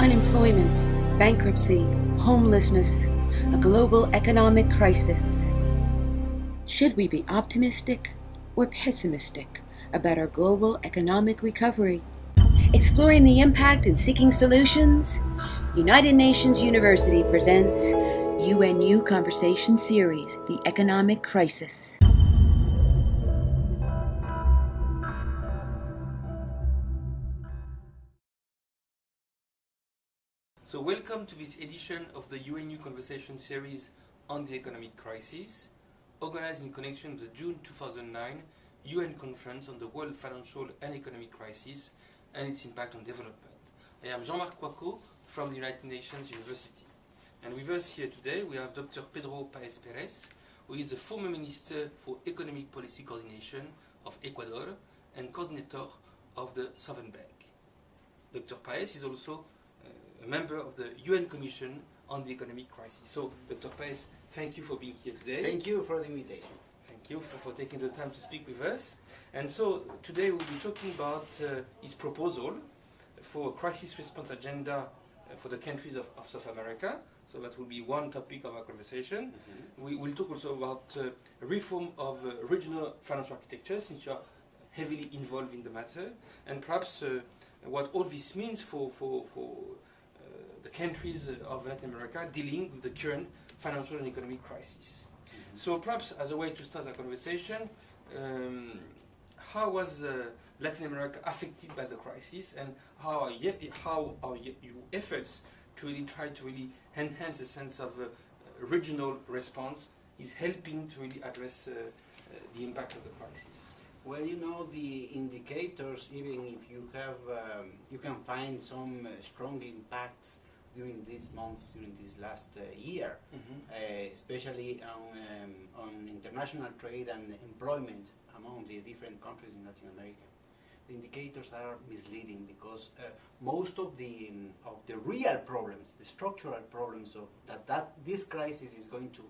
unemployment, bankruptcy, homelessness, a global economic crisis. Should we be optimistic or pessimistic about our global economic recovery? Exploring the impact and seeking solutions, United Nations University presents UNU Conversation Series, The Economic Crisis. So welcome to this edition of the UNU Conversation Series on the Economic Crisis, organized in connection with the June 2009 UN Conference on the World Financial and Economic Crisis and its impact on development. I am Jean-Marc Coicaud from the United Nations University. And with us here today we have Dr. Pedro Paez Perez, who is the former Minister for Economic Policy Coordination of Ecuador and coordinator of the Southern Bank. Dr. Paez is also a member of the UN Commission on the Economic Crisis. So, Dr. Paez, thank you for being here today. Thank you for the invitation. Thank you for taking the time to speak with us. And so, today we'll be talking about his proposal for a crisis response agenda for the countries of South America. So that will be one topic of our conversation. Mm-hmm. We will talk also about reform of regional financial architecture, since you are heavily involved in the matter, and perhaps what all this means for the countries of Latin America dealing with the current financial and economic crisis. Mm-hmm. So perhaps as a way to start our conversation, how was Latin America affected by the crisis, and how are your efforts to really try to really enhance a sense of regional response is helping to really address the impact of the crisis? Well, you know, the indicators, even if you have, you can find some strong impacts during these months, during this last year, mm-hmm. Especially on international trade and employment among the different countries in Latin America. The indicators are misleading because most of the real problems, the structural problems of that this crisis is going to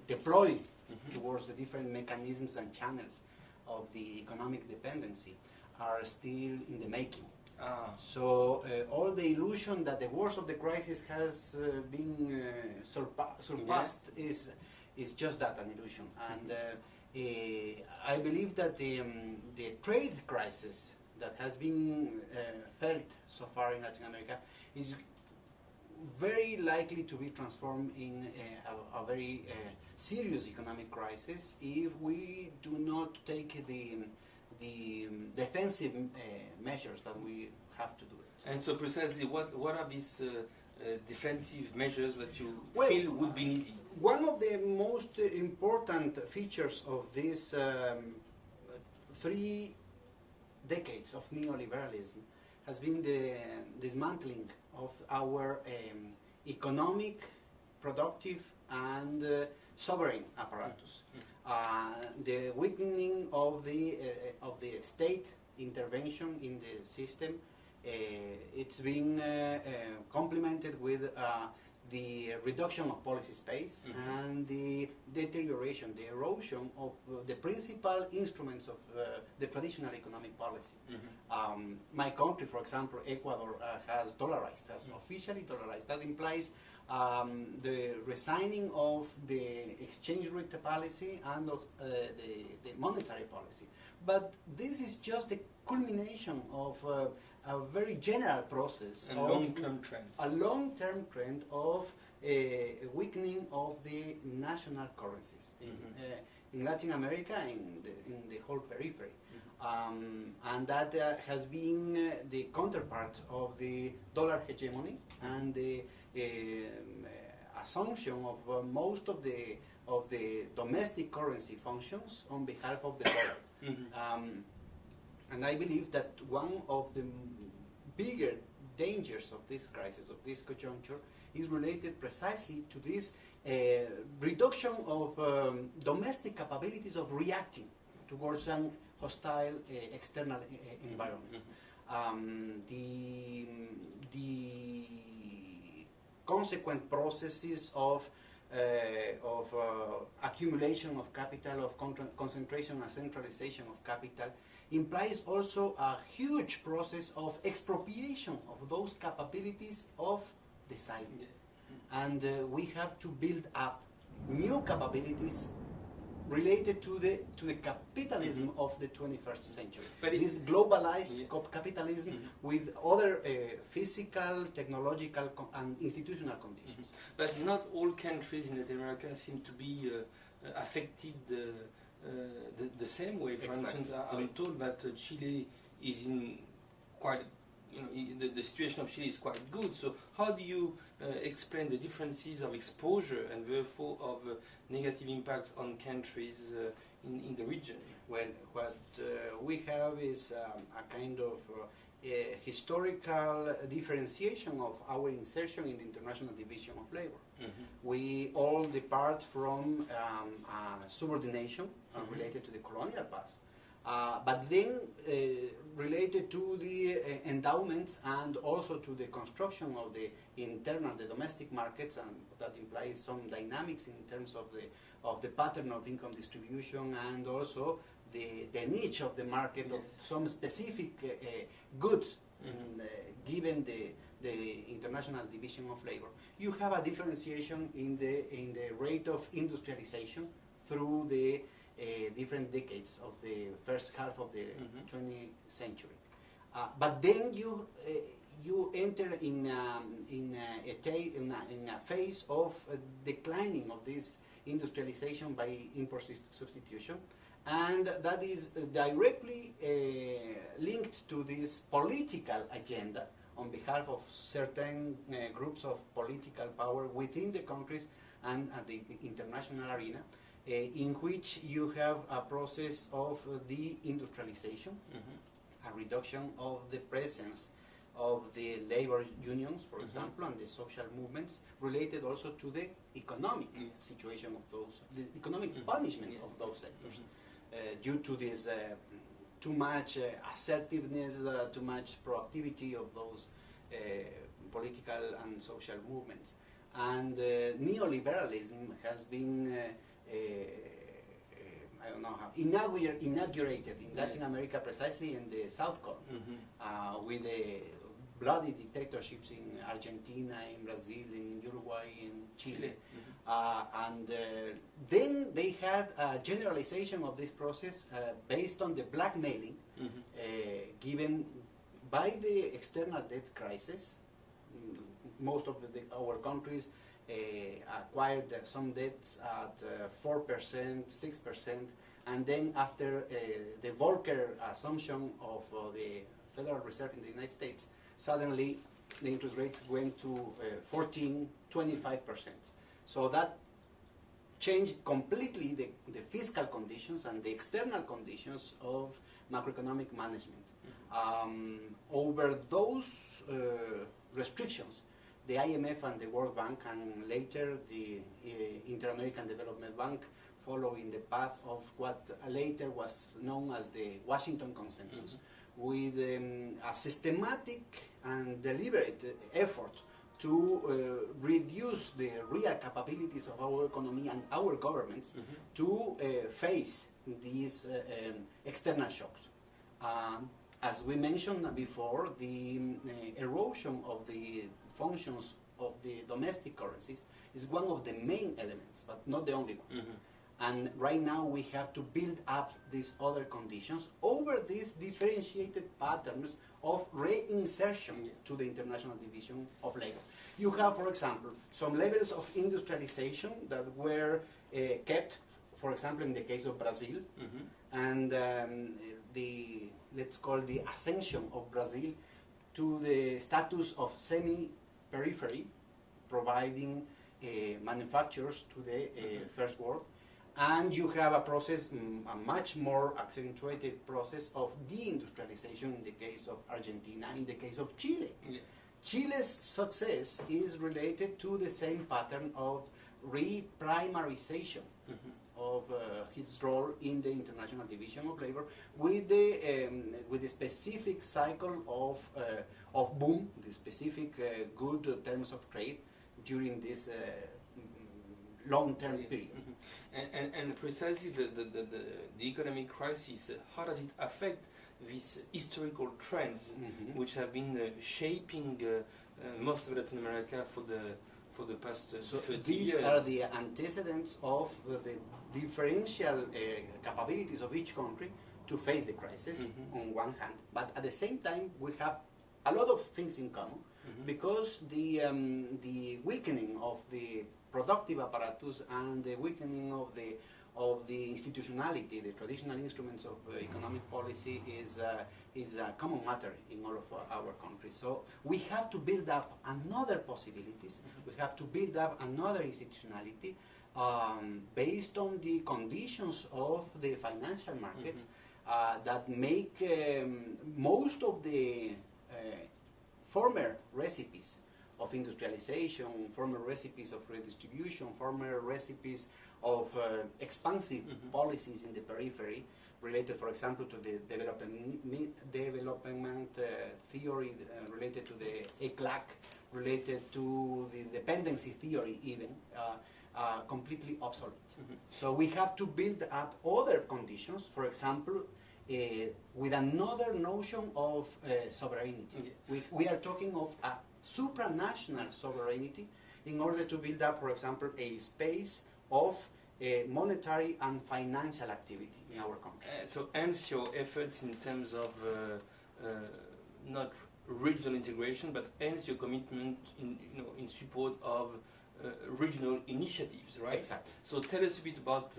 deploy mm-hmm. towards the different mechanisms and channels of the economic dependency are still in the making. So all the illusion that the worst of the crisis has been surpassed is just that, an illusion. And I believe that the trade crisis that has been felt so far in Latin America is very likely to be transformed in a very serious economic crisis if we do not take the defensive measures that we have to do it. And so precisely what are these defensive measures that you feel would be needed? One of the most important features of these 3 decades of neoliberalism has been the dismantling of our economic, productive and sovereign apparatus. The weakening of the state intervention in the system, it's been complemented with the reduction of policy space mm-hmm. and the deterioration, the erosion of the principal instruments of the traditional economic policy. Mm-hmm. My country, for example, Ecuador, has dollarized, has mm-hmm. officially dollarized. That implies the resigning of the exchange rate policy and of the monetary policy. But this is just the culmination of a very general process. And long-term trends. A long-term trend of weakening of the national currencies mm-hmm. In Latin America, in the whole periphery. Mm-hmm. And that has been the counterpart of the dollar hegemony and the assumption of most of the domestic currency functions on behalf of the dollar. Mm-hmm. And I believe that one of the bigger dangers of this crisis, of this conjuncture, is related precisely to this reduction of domestic capabilities of reacting towards an hostile external environment. Mm-hmm. The consequent processes of accumulation of capital, of concentration and centralization of capital, implies also a huge process of expropriation of those capabilities of deciding. And we have to build up new capabilities related to the capitalism of the 21st century. But this globalized capitalism with other physical, technological, and institutional conditions. But not all countries in Latin America seem to be affected the same way. For instance, I'm told that Chile is in quite, the situation of Chile is quite good. So how do you explain the differences of exposure and therefore of negative impacts on countries in the region? Well, what we have is a kind of historical differentiation of our insertion in the International Division of Labor. We all depart from subordination related to the colonial past. But then related to the endowments and also to the construction of the internal, the domestic markets, and that implies some dynamics in terms of the pattern of income distribution and also the niche of the market of some specific goods given the International Division of Labor. You have a differentiation in the rate of industrialization through the different decades of the first half of the 20th century. But then you enter in a phase of declining of this industrialization by import substitution, and that is directly linked to this political agenda on behalf of certain groups of political power within the countries and at the international arena, in which you have a process of deindustrialization, a reduction of the presence of the labor unions, for example, and the social movements related also to the economic situation of those, the economic punishment of those sectors, due to this too much assertiveness, too much proactivity of those political and social movements. And neoliberalism has been I don't know how, inaugurated in Latin America, precisely in the South Cone, with the bloody dictatorships in Argentina, in Brazil, in Uruguay, in Chile. And then they had a generalization of this process based on the blackmailing given by the external debt crisis. Most of our countries acquired some debts at 4%, 6%, and then after the Volcker assumption of the Federal Reserve in the United States, suddenly the interest rates went to 14, 25%. So that changed completely the fiscal conditions and the external conditions of macroeconomic management. Over those restrictions, the IMF and the World Bank, and later the Inter-American Development Bank, follow in the path of what later was known as the Washington Consensus, with a systematic and deliberate effort to reduce the real capabilities of our economy and our governments to face these external shocks. As we mentioned before, the erosion of the functions of the domestic currencies is one of the main elements, but not the only one. And right now we have to build up these other conditions over these differentiated patterns of reinsertion to the International Division of Labor. You have, for example, some levels of industrialization that were kept, for example, in the case of Brazil, and let's call the ascension of Brazil to the status of semi-periphery, providing manufacturers to the first world. And you have a process, a much more accentuated process of deindustrialization in the case of Argentina, in the case of Chile. Chile's success is related to the same pattern of reprimarization of its role in the International Division of Labor, with the specific cycle of boom, the specific good terms of trade during this long-term period. And precisely the economic crisis, how does it affect these historical trends which have been shaping most of Latin America for the past 30 these years? are the antecedents of the differential capabilities of each country to face the crisis on one hand, but at the same time we have a lot of things in common because the weakening of the productive apparatus and the weakening of the institutionality, the traditional instruments of economic policy is a common matter in all of our countries. So we have to build up another possibilities. We have to build up another institutionality based on the conditions of the financial markets that make most of the former recipes of industrialization, former recipes of redistribution, former recipes of expansive policies in the periphery related, for example, to the development theory related to the ECLAC, related to the dependency theory even, completely obsolete. So we have to build up other conditions, for example, with another notion of sovereignty. We are talking of a supranational sovereignty in order to build up, for example, a space of monetary and financial activity in our country. So hence your efforts in terms of not regional integration, but hence your commitment in support of regional initiatives, right? Exactly. So tell us a bit about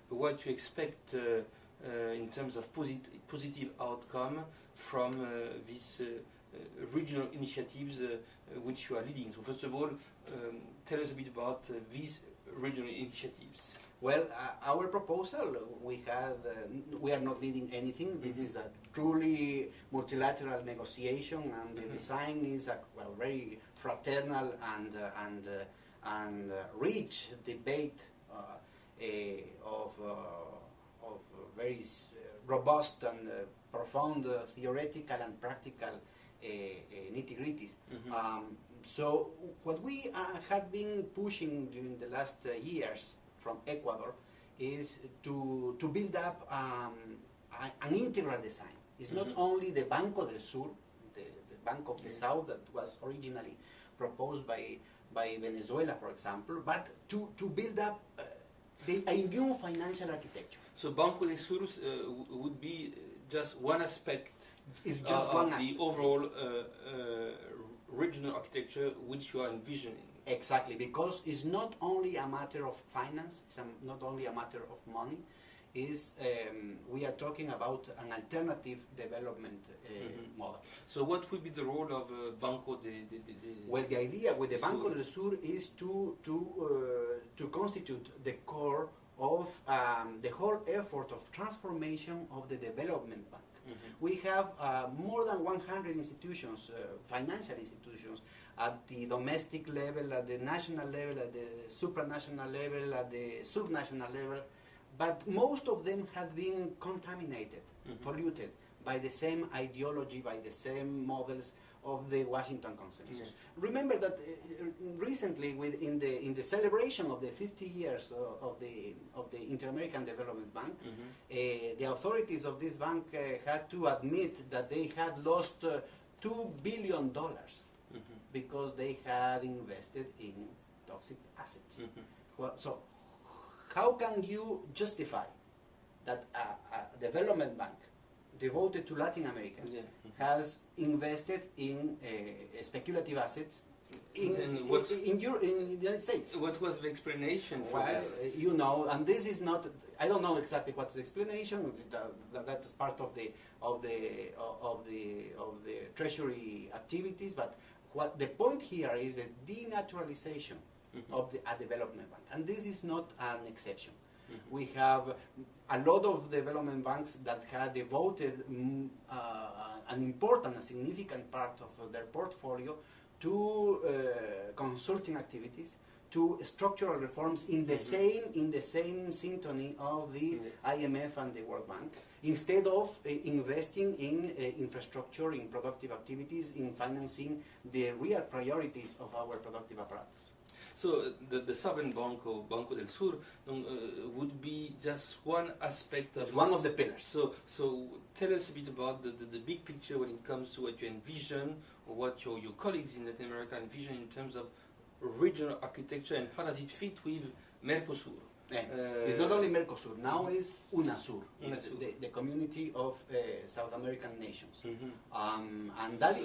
what you expect in terms of positive outcome from these regional initiatives which you are leading. So first of all, tell us a bit about these regional initiatives. Well, our proposal, we are not leading anything. This is a truly multilateral negotiation, and the design is a very fraternal and rich debate of very robust and profound theoretical and practical nitty-gritties. So what we had been pushing during the last years from Ecuador is to build up an integral design. It's not only the Banco del Sur, the Bank of the South that was originally proposed by Venezuela, for example, but to build up a new financial architecture. So Banco del Sur would be just one aspect it's just of one the aspect. overall regional architecture which you are envisioning. Exactly, because it's not only a matter of finance, it's not only a matter of money, we are talking about an alternative development model. So what will be the role of Banco de... Well, the idea with the Banco del Sur is to constitute the core of the whole effort of transformation of the development bank. We have more than 100 institutions, financial institutions, at the domestic level, at the national level, at the supranational level, at the subnational level, but most of them have been contaminated, polluted by the same ideology, by the same models of the Washington Consensus. Yes. Remember that recently, in the celebration of the 50 years of the Inter-American Development Bank, the authorities of this bank had to admit that they had lost $2 billion because they had invested in toxic assets. Well, so how can you justify that a development bank devoted to Latin America has invested in speculative assets in the United States? What was the explanation for this? You know, and this is not, I don't know exactly what's the explanation. That's part of the treasury activities, but what the point here is the denaturalization of a development bank, and this is not an exception. We have a lot of development banks that have devoted an important, a significant part of their portfolio to consulting activities, to structural reforms in the same syntony of the IMF and the World Bank, instead of investing in infrastructure, in productive activities, in financing the real priorities of our productive apparatus. So the Southern Banco, Banco del Sur, would be just one aspect of It's one of the pillars. So tell us a bit about the big picture when it comes to what you envision, or what your colleagues in Latin America envision in terms of regional architecture, and how does it fit with Mercosur? It's not only Mercosur, now it's UNASUR, it's the community of South American nations. And that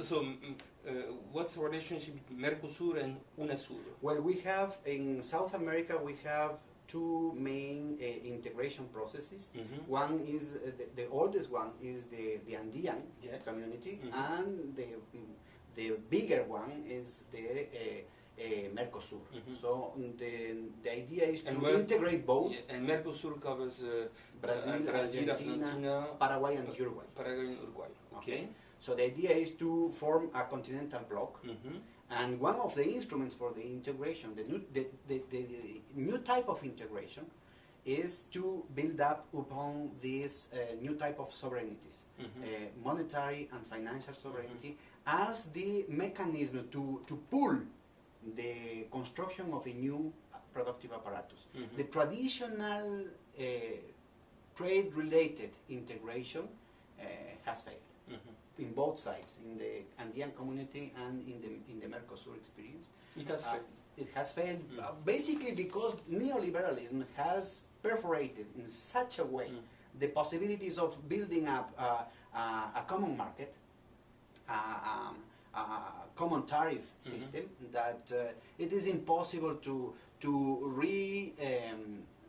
what's the relationship between Mercosur and UNASUR? Well, we have, in South America, we have two main integration processes. One is, the oldest one is the Andean community, and the bigger one is the Mercosur. So the idea is to integrate both. And Mercosur covers Brazil, Argentina, Paraguay, and Uruguay. Paraguay and Uruguay. Okay. So the idea is to form a continental bloc. And one of the instruments for the integration, the new type of integration, is to build up upon this new type of sovereignties, monetary and financial sovereignty, as the mechanism to pull the construction of a new productive apparatus. The traditional trade-related integration has failed in both sides, in the Andean community and in the Mercosur experience. It has failed. It has failed basically because neoliberalism has perforated in such a way the possibilities of building up a common market, common tariff system, that it is impossible to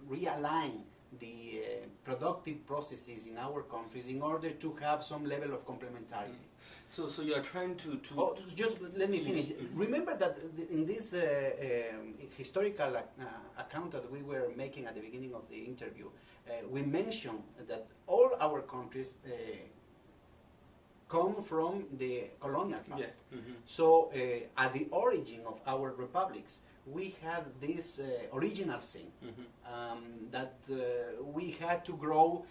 realign the productive processes in our countries in order to have some level of complementarity. So you are trying to just let me finish. Remember that in this historical account that we were making at the beginning of the interview, we mentioned that all our countries come from the colonial past. So at the origin of our republics, we had this original thing that we had to grow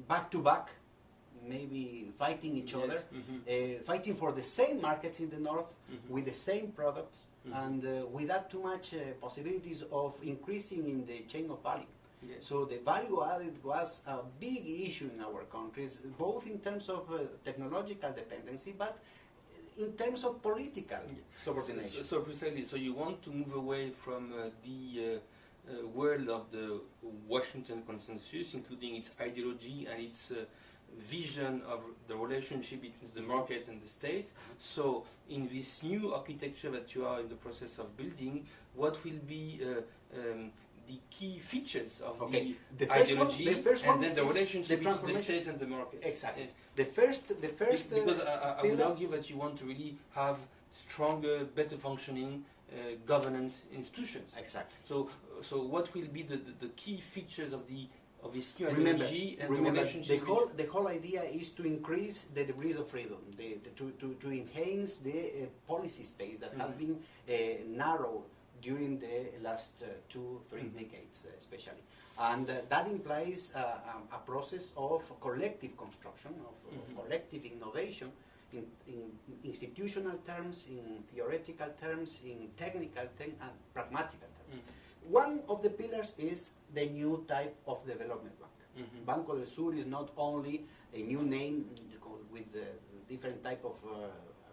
back to back, maybe fighting each other, fighting for the same markets in the north with the same products, and without too much possibilities of increasing in the chain of value. So the value added was a big issue in our countries, both in terms of technological dependency, but in terms of political subordination. So precisely, so you want to move away from the world of the Washington Consensus, including its ideology and its vision of the relationship between the market and the state. So in this new architecture that you are in the process of building, what will be the key features of the ideology, and then the relationship between the state and the market? Exactly. The first because I would argue that you want to really have stronger, better functioning governance institutions. Exactly. So what will be the key features of this new ideology and the relationship? The whole idea is to increase the degrees of freedom, to enhance the policy space that has been narrowed during the last 2-3 decades, especially. And that implies a process of collective construction, of collective innovation, in institutional terms, in theoretical terms, in technical terms, and pragmatical terms. One of the pillars is the new type of development bank. Banco del Sur is not only a new name with different type of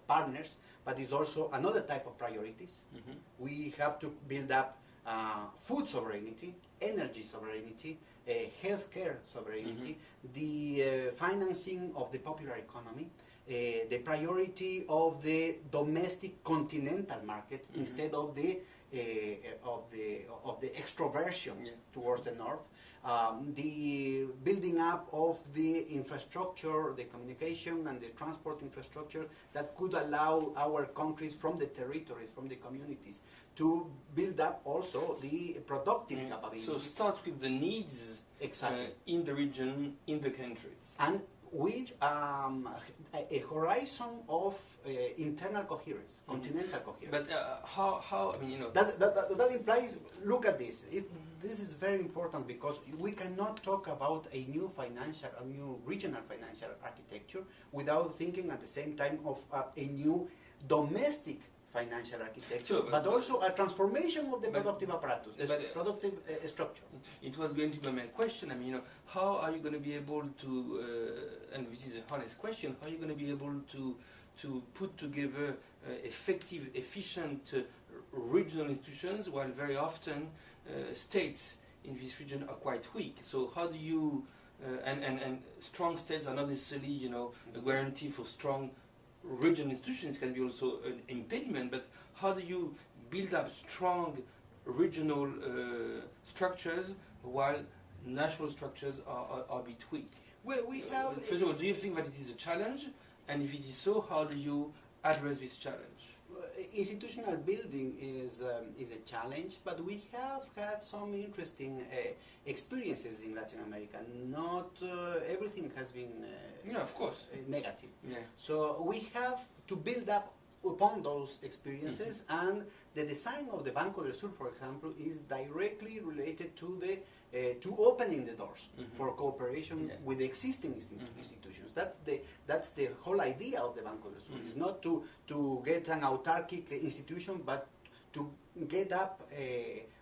partners, but is also another type of priorities. We have to build up food sovereignty, energy sovereignty, healthcare sovereignty, the financing of the popular economy, the priority of the domestic continental market instead of the extroversion towards the north, the building up of the infrastructure, the communication and the transport infrastructure that could allow our countries from the territories, from the communities, to build up also the productive capabilities. So start with the needs in the region, in the countries. And with a horizon of internal coherence, continental coherence. But how I mean, you know... That implies, look at this. This is very important because we cannot talk about a new regional financial architecture without thinking at the same time of a new domestic financial architecture, Sure, but also a transformation of the but- productive apparatus, the but- productive structure. It was going to be my question. I mean, how are you going to be able to, and this is a honest question, how are you going to be able to put together effective, efficient regional institutions, while very often states in this region are quite weak? So how do you, and strong states are not necessarily, a guarantee for strong regional institutions, can be also an impediment, but how do you build up strong regional structures while national structures are a bit weak? Well, we have... First of all, do you think that it is a challenge? And if it is so, how do you address this challenge? Institutional building is a challenge, but we have had some interesting experiences in Latin America. Not everything has been Yeah, of course. negative. Yeah. So we have to build up upon those experiences, and the design of the Banco del Sur, for example, is directly related to the to opening the doors for cooperation with existing institutions. That's the whole idea of the Banco del Sur. It's not to get an autarkic institution, but to get up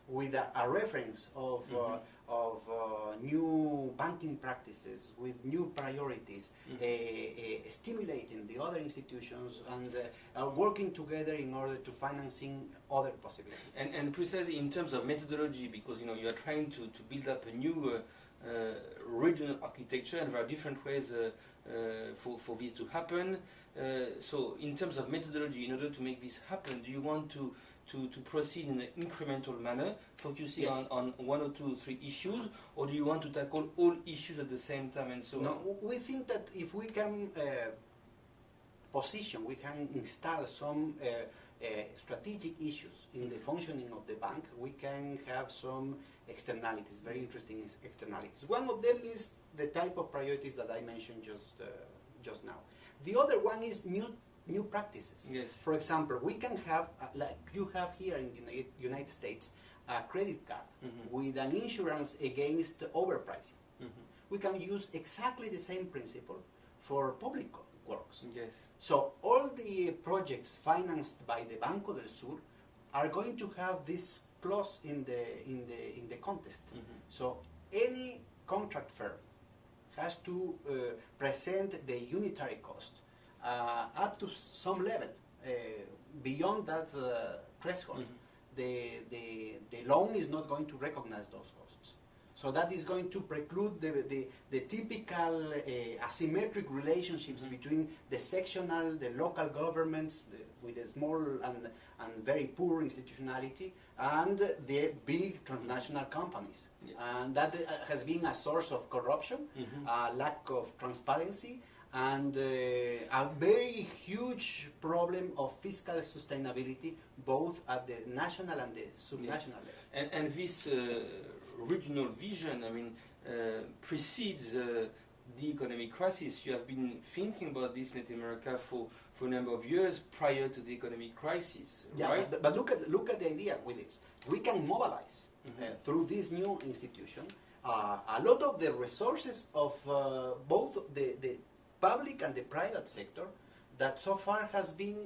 with a reference of new banking practices, with new priorities, stimulating the other institutions and working together in order to financing other possibilities. And precisely in terms of methodology, because you are trying to build up a new regional architecture, and there are different ways for this to happen. So in terms of methodology, in order to make this happen, do you want to proceed in an incremental manner, focusing on 1 or 2 or 3 issues, or do you want to tackle all issues at the same time and so on? We think that if we can we can install some strategic issues in the functioning of the bank, we can have some externalities, very interesting externalities. One of them is the type of priorities that I mentioned just now. The other one is new practices. Yes. For example, we can have, like you have here in the United States, a credit card with an insurance against overpricing. We can use exactly the same principle for public works. Yes. So all the projects financed by the Banco del Sur are going to have this clause in the contest. So any contract firm has to present the unitary cost up to some level. Beyond that threshold, the loan is not going to recognize those costs. So that is going to preclude the typical asymmetric relationships between the sectional, the local governments with a small and very poor institutionality, and the big transnational companies. And that has been a source of corruption, lack of transparency, and a very huge problem of fiscal sustainability, both at the national and the subnational level. And this regional vision, I mean, precedes the economic crisis. You have been thinking about this in Latin America for a number of years prior to the economic crisis, right? But look at the idea with this. We can mobilize through this new institution a lot of the resources of both the public and the private sector that so far has been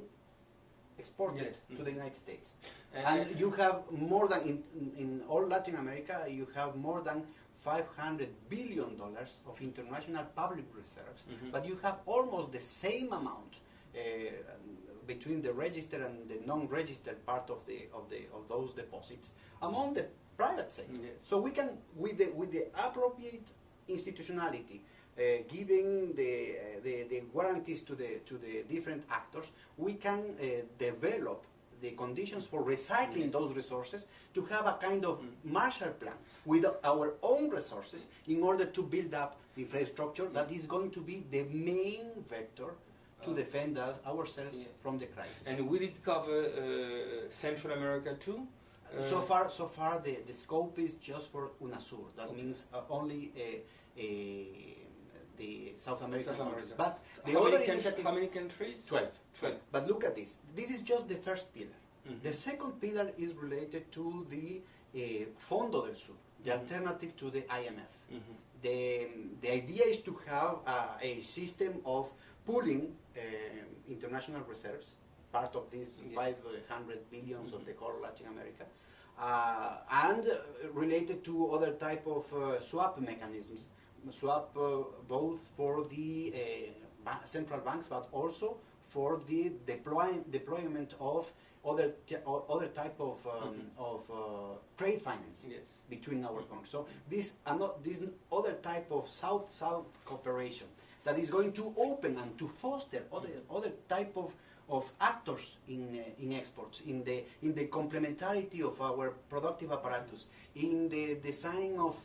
exported to the United States. And you have more than, in all Latin America, you have more than $500 billion of international public reserves, but you have almost the same amount between the registered and the non-registered part of those deposits among the private sector. So we can, with the appropriate institutionality, giving the guarantees to the different actors, we can develop the conditions for recycling those resources to have a kind of Marshall Plan with our own resources in order to build up the infrastructure that is going to be the main vector to defend ourselves from the crisis. And will it cover Central America too? So far the scope is just for UNASUR. That means only the South American countries. But the how many countries? 12. But look at this. This is just the first pillar. The second pillar is related to the Fondo del Sur, the alternative to the IMF. The idea is to have a system of pooling international reserves part of these Yeah. 500 billions of the whole Latin America, and related to other type of swap mechanisms, swap both for the central banks, but also for the deployment of other type of trade financing Yes. between our countries. So this other type of South-South cooperation that is going to open and to foster other type of actors in exports, in the complementarity of our productive apparatus, in the design of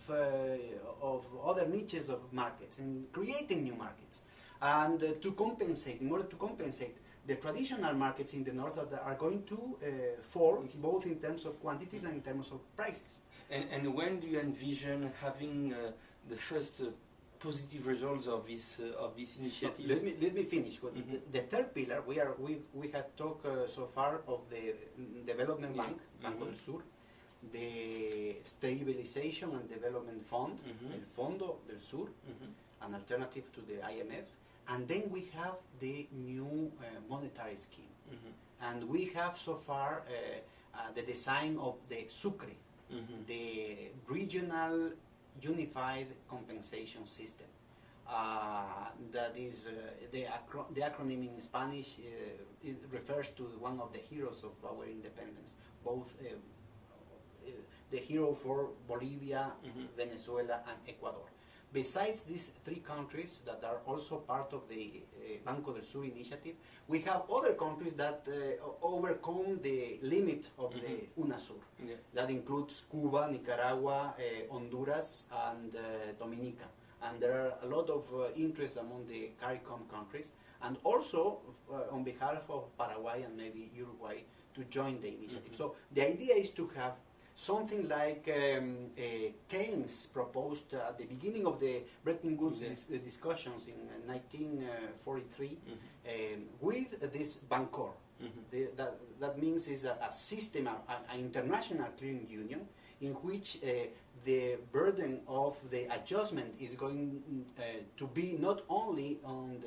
other niches of markets, in creating new markets, and in order to compensate the traditional markets in the north that are going to fall, both in terms of quantities and in terms of prices. And when do you envision having the first positive results of this initiative? Let me finish. The third pillar, we had talked so far of the development bank, Banco del Sur, the Stabilization and Development Fund, El Fondo del Sur, an alternative to the IMF, and then we have the new monetary scheme, and we have so far the design of the SUCRE, the Regional Unified Compensation System. That is the acronym in Spanish. It refers to one of the heroes of our independence, both the hero for Bolivia, Venezuela, and Ecuador. Besides these three countries that are also part of the Banco del Sur initiative, we have other countries that overcome the limit of the UNASUR. Yeah. That includes Cuba, Nicaragua, Honduras, and Dominica. And there are a lot of interest among the CARICOM countries, and also on behalf of Paraguay and maybe Uruguay to join the initiative. So the idea is to have something like Keynes proposed at the beginning of the Bretton Woods discussions in 1943 with this Bancor. That means is a system, an international clearing union in which the burden of the adjustment is going to be not only on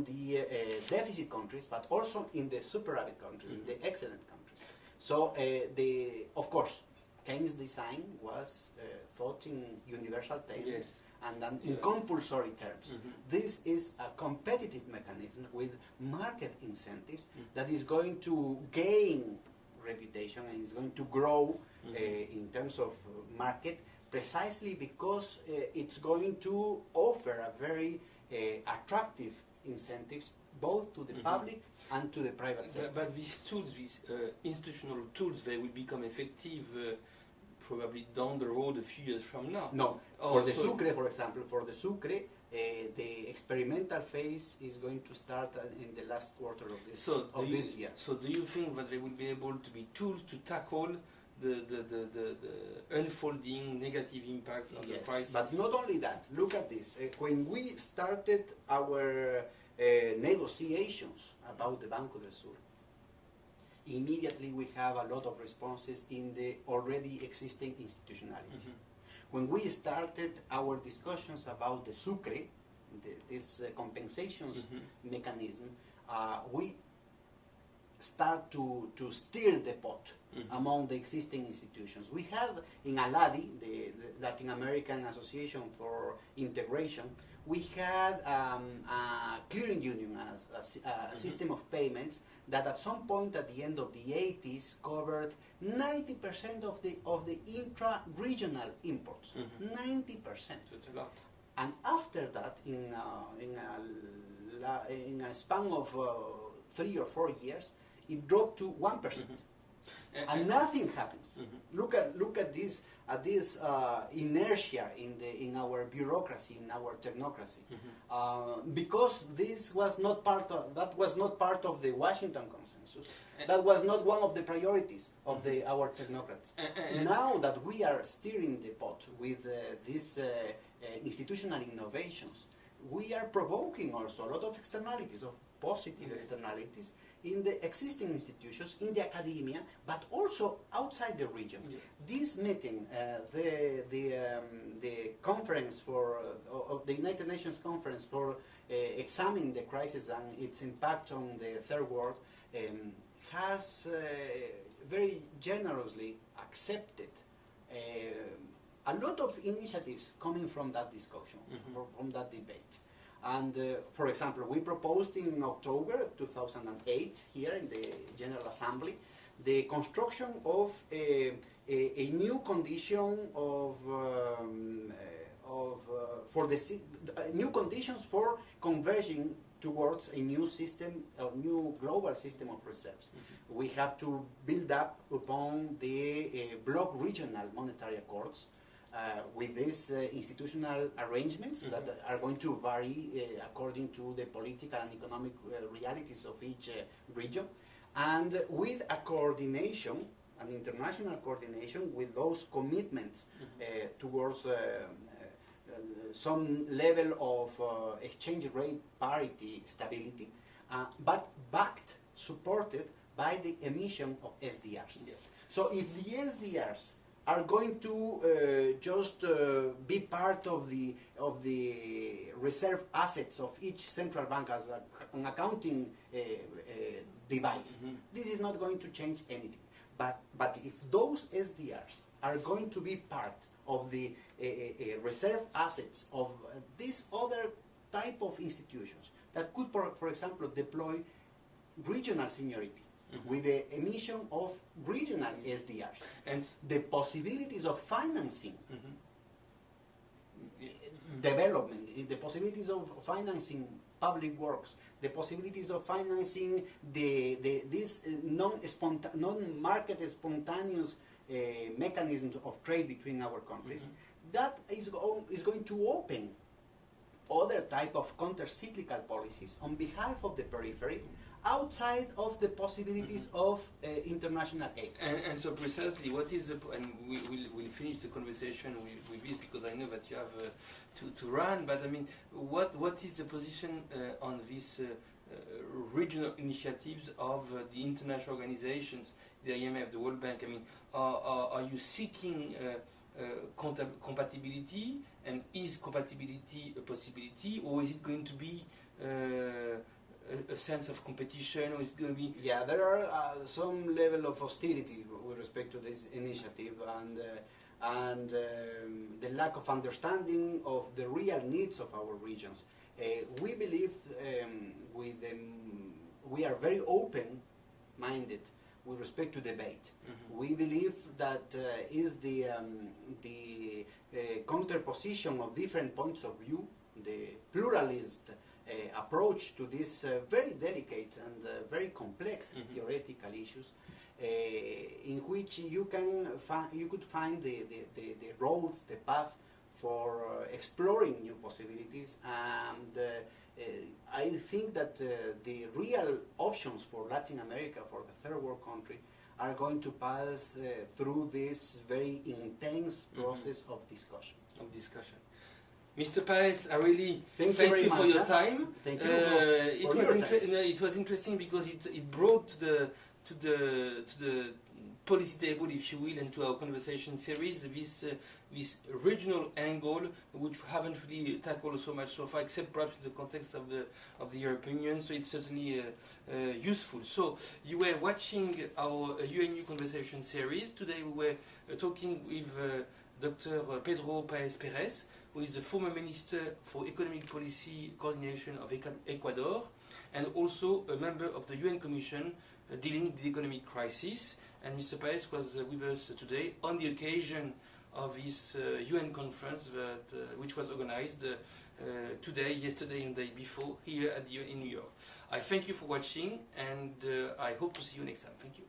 the deficit countries, but also in the superavit countries, in the excellent countries. So, of course, Keynes' design was thought in universal terms and in compulsory terms. This is a competitive mechanism with market incentives that is going to gain reputation and is going to grow in terms of market, precisely because it's going to offer a very attractive incentives both to the public and to the private sector. But these tools, these institutional tools, they will become effective probably down the road a few years from now. No, for the Sucre, for example, the experimental phase is going to start in the last quarter of this year. So do you think that they will be able to be tools to tackle the unfolding negative impacts on the crisis? But not only that, look at this. When we started our negotiations about the Banco del Sur, immediately we have a lot of responses in the already existing institutionality. When we started our discussions about the Sucre, this compensations mechanism, we start to stir the pot among the existing institutions. We had in ALADI, the Latin American Association for Integration, we had a clearing union, a system of payments that at some point at the end of the 80s covered 90% of the intra-regional imports. 90%. So it's a lot. And after that, in a span of 3 or 4 years, it dropped to 1%. And nothing happens. Look at this inertia in our bureaucracy, in our technocracy, because that was not part of the Washington Consensus. That was not one of the priorities of our technocrats. Now that we are steering the pot with these institutional innovations, we are provoking also a lot of externalities, of positive externalities in the existing institutions, in the academia, but also outside the region. This meeting, the conference for of the United Nations Conference for examining the crisis and its impact on the third world, has very generously accepted a lot of initiatives coming from that discussion, from that debate. And for example, we proposed in October 2008 here in the General Assembly the construction of a new condition of new conditions for converging towards a new system, a new global system of reserves. We have to build up upon the bloc regional monetary accords with these institutional arrangements that are going to vary according to the political and economic realities of each region, and with a coordination, an international coordination with those commitments towards some level of exchange rate parity stability, but backed, supported by the emission of SDRs. So if the SDRs are going to just be part of the reserve assets of each central bank as an accounting device, this is not going to change anything. But if those SDRs are going to be part of the reserve assets of this other type of institutions that could, for example, deploy regional seniority, with the emission of regional SDRs, and the possibilities of financing development, the possibilities of financing public works, the possibilities of financing this non-market spontaneous mechanism of trade between our countries, that is going to open other type of counter-cyclical policies on behalf of the periphery, outside of the possibilities of international aid. And so precisely, what is the, and we'll finish the conversation with this, because I know that you have to run, but I mean, what is the position on these regional initiatives of the international organizations, the IMF, the World Bank? I mean, are you seeking compatibility, and is compatibility a possibility, or is it going to be a sense of competition, or is it going to be... Yeah, there are some level of hostility with respect to this initiative, and the lack of understanding of the real needs of our regions. We believe we are very open-minded with respect to debate. We believe that is the counterposition of different points of view, the pluralist approach to this very delicate and very complex theoretical issues, in which you could find the road, the path for exploring new possibilities, and I think that the real options for Latin America, for the third world country, are going to pass through this very intense process of discussion. Mr. Paez, I really thank you for your time. Thank you for your time. It was interesting because it brought to the policy table, if you will, and to our conversation series this regional angle, which we haven't really tackled so much so far, except perhaps in the context of the European Union. So it's certainly useful. So you were watching our UNU conversation series. Today we were talking with Dr. Pedro Paez Perez, who is the former Minister for Economic Policy Coordination of Ecuador, and also a member of the UN Commission dealing with the economic crisis. And Mr. Paez was with us today on the occasion of this UN conference which was organized today, yesterday, and the day before here at in New York. I thank you for watching, and I hope to see you next time. Thank you.